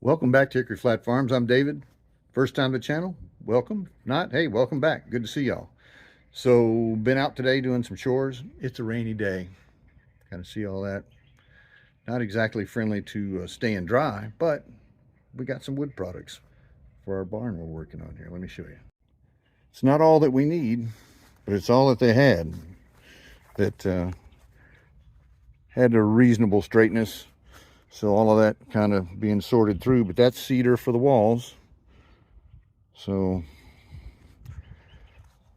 Welcome back to Hickory Flat Farms. I'm David. First time to the channel, welcome. Not, hey, welcome back. Good to see y'all. So, been out today doing some chores. It's a rainy day. Kind of see all that. Not exactly friendly to staying dry, but we got some wood products for our barn we're working on here. Let me show you. It's not all that we need, but it's all that they had that had a reasonable straightness. So all of that kind of being sorted through, but that's cedar for the walls. So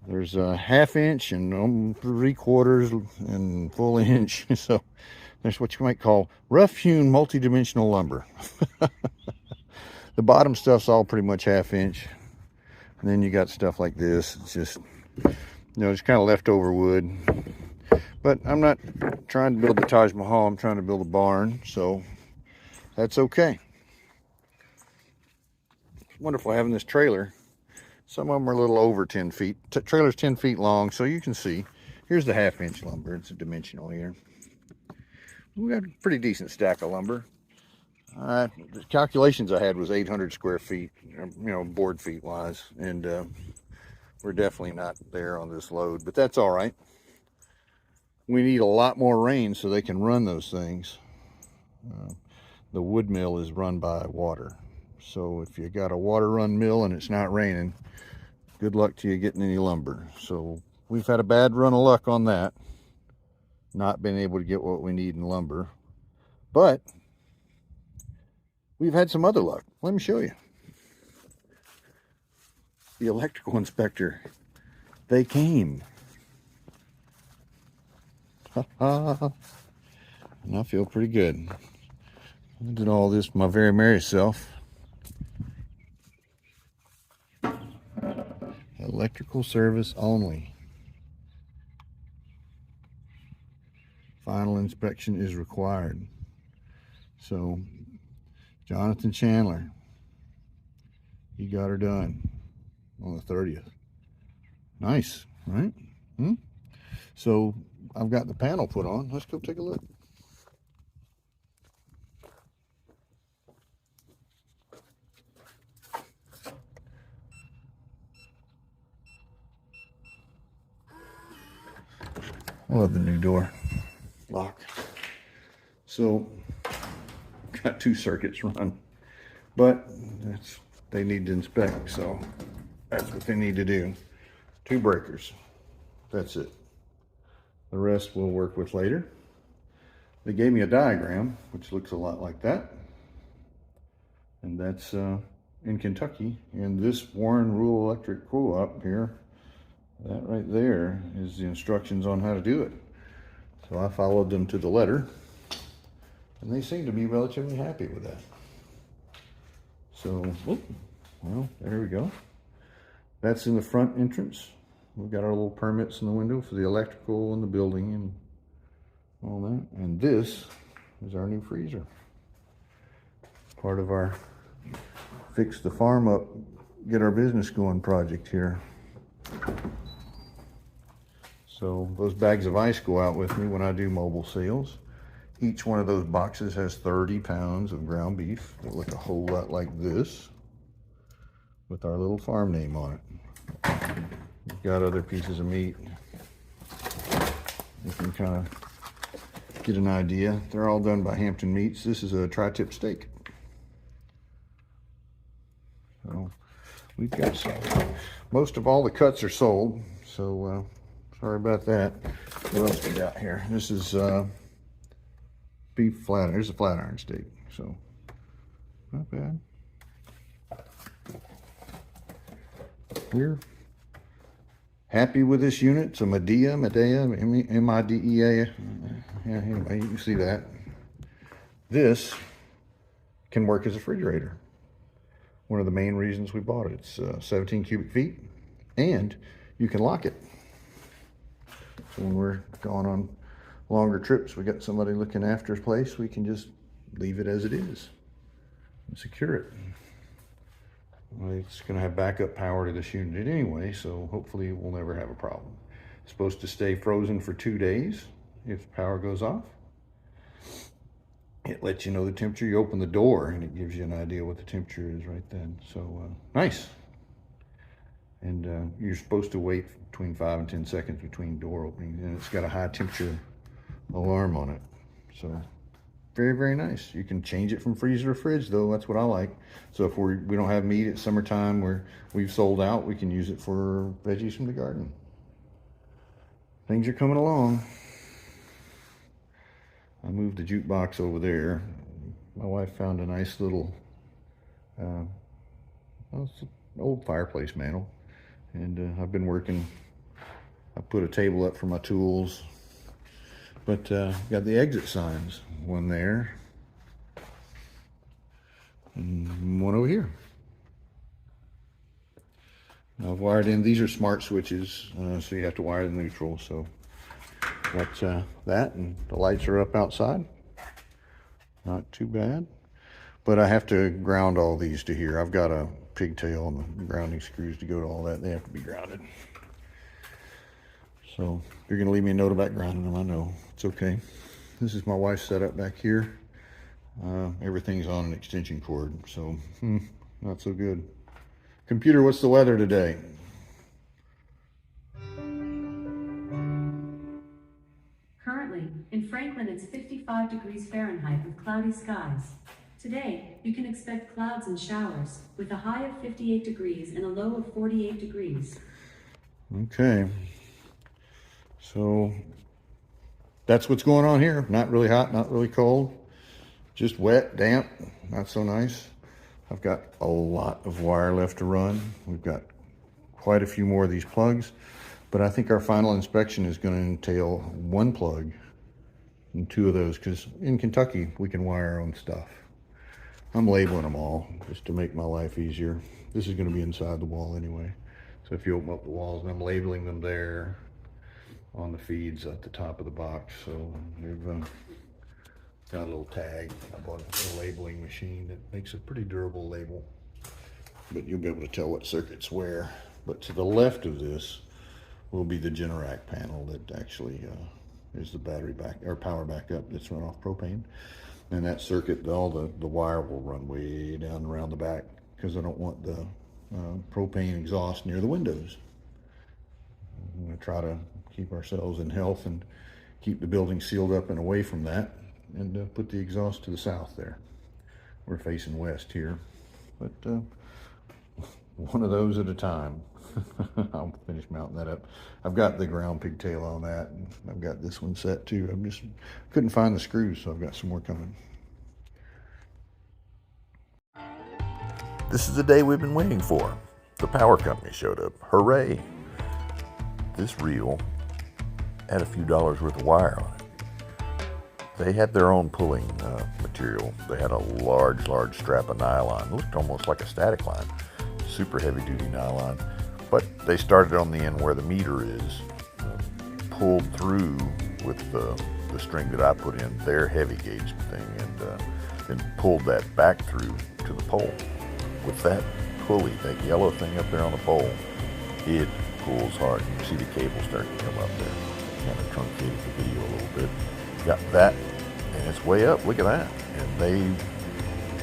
there's a 1/2 inch and 3/4 and full inch. So there's what you might call rough hewn multi-dimensional lumber. The bottom stuff's all pretty much 1/2 inch. And then you got stuff like this. It's just, it's kind of leftover wood. But I'm not trying to build the Taj Mahal. I'm trying to build a barn. So that's okay. It's wonderful having this trailer. Some of them are a little over 10 feet. Trailer's 10 feet long, so you can see. Here's the 1/2 inch lumber. It's a dimensional here. We got a pretty decent stack of lumber. The calculations I had was 800 square feet, board feet wise. And we're definitely not there on this load, but that's all right. We need a lot more rain so they can run those things. The wood mill is run by water. So if you got a water run mill and it's not raining, good luck to you getting any lumber. So we've had a bad run of luck on that. Not been able to get what we need in lumber. But we've had some other luck. Let me show you. The electrical inspector, they came. And I feel pretty good. I did all this my very merry self. Electrical service only. Final inspection is required. So, Jonathan Chandler, he got her done on the 30th. Nice, right? So, I've got the panel put on. Let's go take a look. I love the new door lock. So, got 2 circuits run, but they need to inspect, so that's what they need to do. 2 breakers. That's it. The rest we'll work with later. They gave me a diagram, which looks a lot like that. And that's in Kentucky. And this Warren Rural Electric Co-op here, that right there is the instructions on how to do it. So I followed them to the letter. And they seem to be relatively happy with that. So, well, there we go. That's in the front entrance. We've got our little permits in the window for the electrical and the building and all that. And this is our new freezer. Part of our fix the farm up, get our business going project here. So those bags of ice go out with me when I do mobile sales. Each one of those boxes has 30 pounds of ground beef that look a whole lot like this with our little farm name on it. We've got other pieces of meat. You can kind of get an idea. They're all done by Hampton Meats. This is a tri-tip steak. So we've got some. Most of all the cuts are sold, so sorry about that. What else we got here? This is beef flat. There's a flat iron steak, so not bad. We're happy with this unit. It's a Midea, M-I-D-E-A. Yeah, anyway, you can see that. This can work as a refrigerator. One of the main reasons we bought it. It's 17 cubic feet, and you can lock it. So when we're going on longer trips, we got somebody looking after a place, we can just leave it as it is and secure it. Well, it's going to have backup power to this unit anyway, so hopefully we'll never have a problem. It's supposed to stay frozen for 2 days if power goes off. it lets you know the temperature. You open the door and it gives you an idea what the temperature is right then. So nice. And you're supposed to wait between 5 and 10 seconds between door openings, and it's got a high temperature alarm on it. So very, very nice. You can change it from freezer to fridge though. That's what I like. So if we don't have meat at summertime where we've sold out, we can use it for veggies from the garden. Things are coming along. I moved the jukebox over there. My wife found a nice little well, it's an old fireplace mantle, and I've been working. I put a table up for my tools, but got the exit signs, one there and one over here. I've wired in, these are smart switches, so you have to wire the neutral. So that's that, and the lights are up outside. Not too bad. But I have to ground all these to here. I've got a pigtail and the grounding screws to go to all that. They have to be grounded. So if you're going to leave me a note about grounding them, I know. It's okay. This is my wife's setup back here. Everything's on an extension cord, so not so good. Computer, what's the weather today? Currently, in Franklin, it's 55 degrees Fahrenheit with cloudy skies. Today, you can expect clouds and showers, with a high of 58 degrees and a low of 48 degrees. Okay. So that's what's going on here. Not really hot, not really cold. Just wet, damp, not so nice. I've got a lot of wire left to run. We've got quite a few more of these plugs, but I think our final inspection is going to entail one plug and two of those, because in Kentucky, we can wire our own stuff. I'm labeling them all just to make my life easier. This is going to be inside the wall anyway. So if you open up the walls, and I'm labeling them there on the feeds at the top of the box. So they've got a little tag. I bought a labeling machine that makes a pretty durable label, but you'll be able to tell what circuits where. But to the left of this will be the Generac panel that actually is the battery back or power backup that's run off propane. And that circuit, all the wire will run way down around the back, because I don't want the propane exhaust near the windows. I'm going to try to keep ourselves in health and keep the building sealed up and away from that, and put the exhaust to the south there. We're facing west here, but one of those at a time. I'll finish mounting that up. I've got the ground pigtail on that, and I've got this one set too. I just couldn't find the screws, so I've got some more coming. This is the day we've been waiting for. The power company showed up. Hooray! This reel had a few dollars worth of wire on it. They had their own pulling material. They had a large strap of nylon. It looked almost like a static line. Super heavy duty nylon. But they started on the end where the meter is, pulled through with the string that I put in, their heavy gauge thing, and then pulled that back through to the pole. With that pulley, that yellow thing up there on the pole, it pulls hard. You can see the cable starting to come up there. Kind of truncated the video a little bit. Got that, and it's way up. Look at that. And they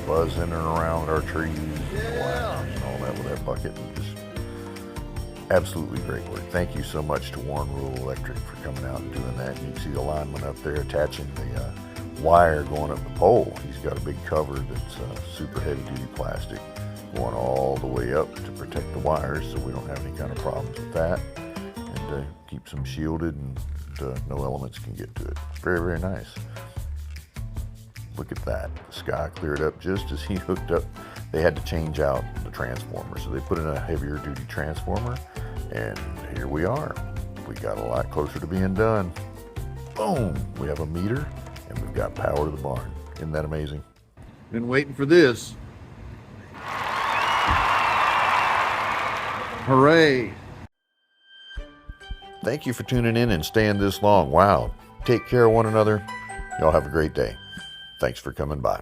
buzz in and around our trees and wires and all that with that bucket. And just absolutely great work. Thank you so much to Warren Rural Electric for coming out and doing that. You can see the lineman up there attaching the wire going up the pole. He's got a big cover that's super heavy duty plastic going all the way up to protect the wires, so we don't have any kind of problems with that, and keeps them shielded, and no elements can get to it. Very, very nice. Look at that. The sky cleared up just as he hooked up. They had to change out the transformer, so they put in a heavier duty transformer, and here we are. We got a lot closer to being done. Boom! We have a meter, and we've got power to the barn. Isn't that amazing? Been waiting for this. Hooray! Thank you for tuning in and staying this long. Wow. Take care of one another. Y'all have a great day. Thanks for coming by.